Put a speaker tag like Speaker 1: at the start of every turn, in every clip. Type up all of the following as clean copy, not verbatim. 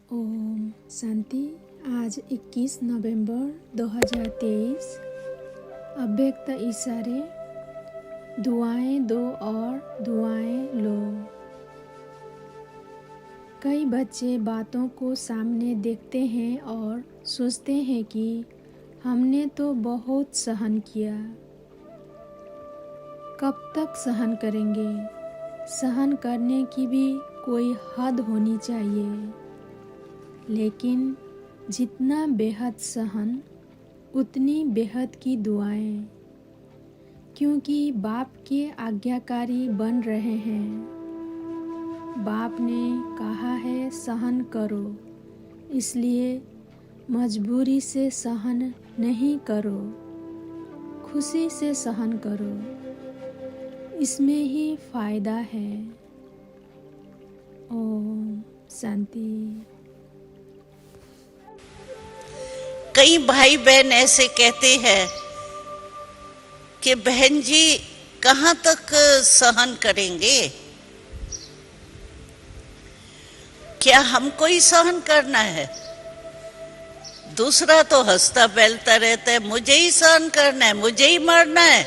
Speaker 1: ओम शांति। आज 21 नवंबर 2023। अव्यक्त इशारे, दुआएं दो और दुआएं लो। कई बच्चे बातों को सामने देखते हैं और सोचते हैं कि हमने तो बहुत सहन किया, कब तक सहन करेंगे। सहन करने की भी कोई हद होनी चाहिए, लेकिन जितना बेहद सहन उतनी बेहद की दुआएं, क्योंकि बाप के आज्ञाकारी बन रहे हैं। बाप ने कहा है सहन करो, इसलिए मजबूरी से सहन नहीं करो, खुशी से सहन करो, इसमें ही फायदा है। ओम शांति।
Speaker 2: कई भाई बहन ऐसे कहते हैं कि बहन जी कहाँ तक सहन करेंगे, क्या हमको ही सहन करना है? दूसरा तो हंसता बेलता रहता है, मुझे ही सहन करना है, मुझे ही मरना है।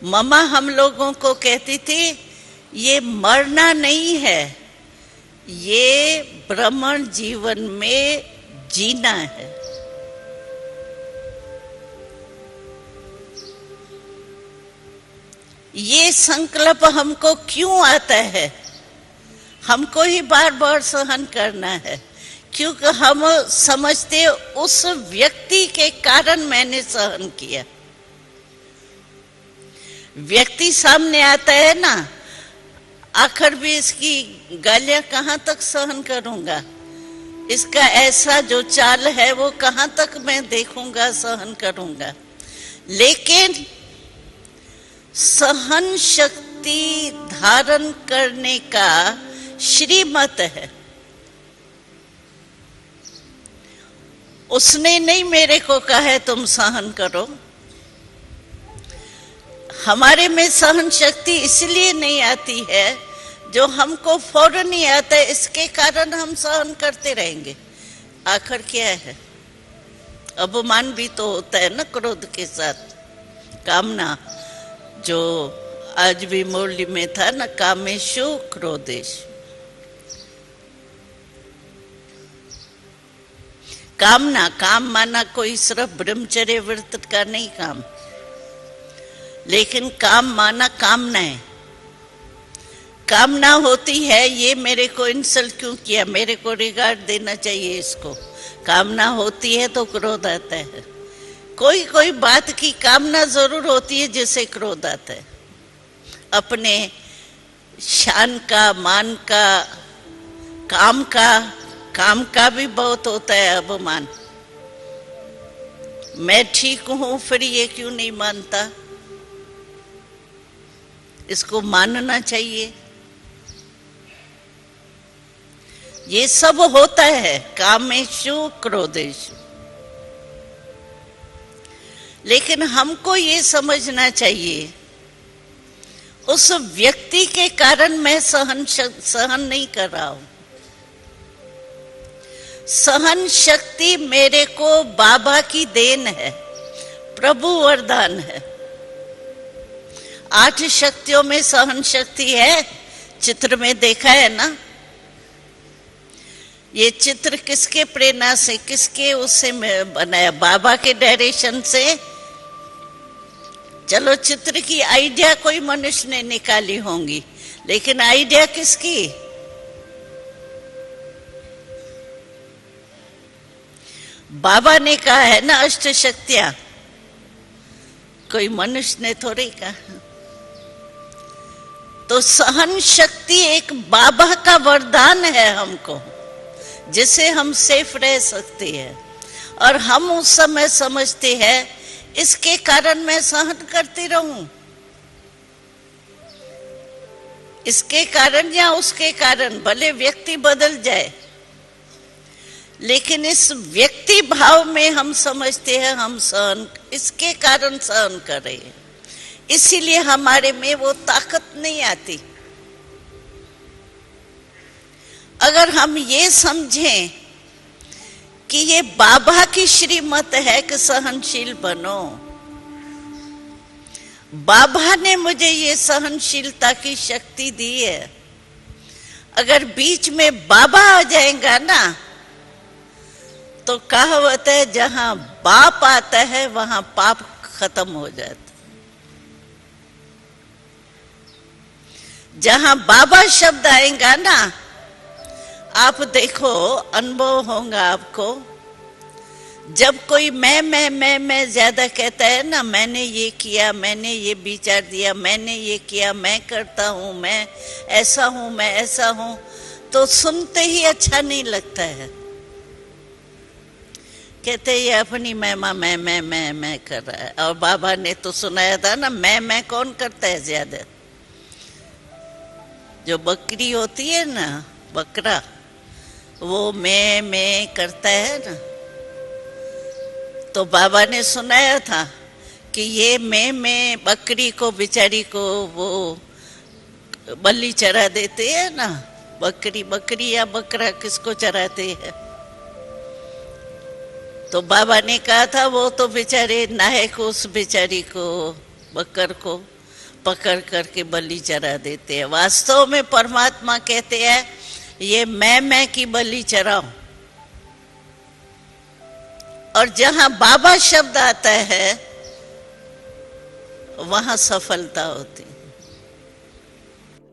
Speaker 2: मम्मा हम लोगों को कहती थी ये मरना नहीं है, ये ब्रह्मण जीवन में जीना है। ये संकल्प हमको क्यों आता है? हमको ही बार बार सहन करना है, क्योंकि हम समझते उस व्यक्ति के कारण मैंने सहन किया। व्यक्ति सामने आता है ना, आखिर भी इसकी गालियां कहाँ तक सहन करूंगा, इसका ऐसा जो चाल है वो कहाँ तक मैं देखूंगा, सहन करूंगा। लेकिन सहन शक्ति धारण करने का श्रीमत है। उसने नहीं मेरे को कहा है तुम सहन करो। हमारे में सहन शक्ति इसलिए नहीं आती है, जो हमको फौरन ही आता है, इसके कारण हम सहन करते रहेंगे। आखिर क्या है? अपमान भी तो होता है ना क्रोध के साथ। कामना, जो आज भी मुरली में था ना, कामेशु क्रोधेशु। कामना, काम माना कोई सिर्फ ब्रह्मचर्य व्रत का नहीं काम, लेकिन काम माना कामनाएं। कामना होती है ये मेरे को इंसल्ट क्यों किया, मेरे को रिगार्ड देना चाहिए इसको। कामना होती है तो क्रोध आता है। कोई कोई बात की कामना जरूर होती है जिससे क्रोध आता है। अपने शान का, मान का, काम का भी बहुत होता है अपमान। मैं ठीक हूं फिर ये क्यों नहीं मानता, इसको मानना चाहिए। ये सब होता है कामेशु क्रोधेशु। लेकिन हमको ये समझना चाहिए उस व्यक्ति के कारण मैं सहन नहीं कर रहा हूं। सहन शक्ति मेरे को बाबा की देन है, प्रभु वरदान है। 8 शक्तियों में सहन शक्ति है। चित्र में देखा है ना, ये चित्र किसके प्रेरणा से, किसके उससे बनाया? बाबा के डायरेक्शन से। चलो चित्र की आइडिया कोई मनुष्य ने निकाली होंगी, लेकिन आइडिया किसकी? बाबा ने कहा है ना, अष्ट शक्तियां, कोई मनुष्य ने थोड़ी कहा। तो सहन शक्ति एक बाबा का वरदान है हमको, जिससे हम सेफ रह सकते हैं। और हम उस समय समझते हैं इसके कारण मैं सहन करती रहूं, इसके कारण या उसके कारण, भले व्यक्ति बदल जाए, लेकिन इस व्यक्ति भाव में हम समझते हैं हम सहन इसके कारण सहन कर रहे हैं। इसीलिए हमारे में वो ताकत नहीं आती। अगर हम ये समझें कि ये बाबा की श्रीमत है कि सहनशील बनो, बाबा ने मुझे ये सहनशीलता की शक्ति दी है, अगर बीच में बाबा आ जाएगा ना तो कहावत है जहां बाप आता है वहां पाप खत्म हो जाता। जहां बाबा शब्द आएगा ना, आप देखो, अनुभव होगा आपको, जब कोई मैं ज्यादा कहता है ना, मैंने ये किया, मैंने ये विचार दिया, मैंने ये किया, मैं करता हूं, मैं ऐसा हूं, मैं ऐसा हूं, तो सुनते ही अच्छा नहीं लगता है। कहते ये अपनी महिमा मैं कर रहा है। और बाबा ने तो सुनाया था ना, मैं कौन करता है ज्यादा? जो बकरी होती है ना, बकरा, वो मैं करता है ना। तो बाबा ने सुनाया था कि ये मैं बकरी को, बेचारी को वो बलि चरा देते हैं ना, बकरी या बकरा किसको चराते हैं। तो बाबा ने कहा था वो तो बेचारे नायक उस बेचारी को, बकर को पकड़ करके बलि चरा देते हैं। वास्तव में परमात्मा कहते हैं ये मैं की बलि चराओ। और जहां बाबा शब्द आता है वहां सफलता होती है।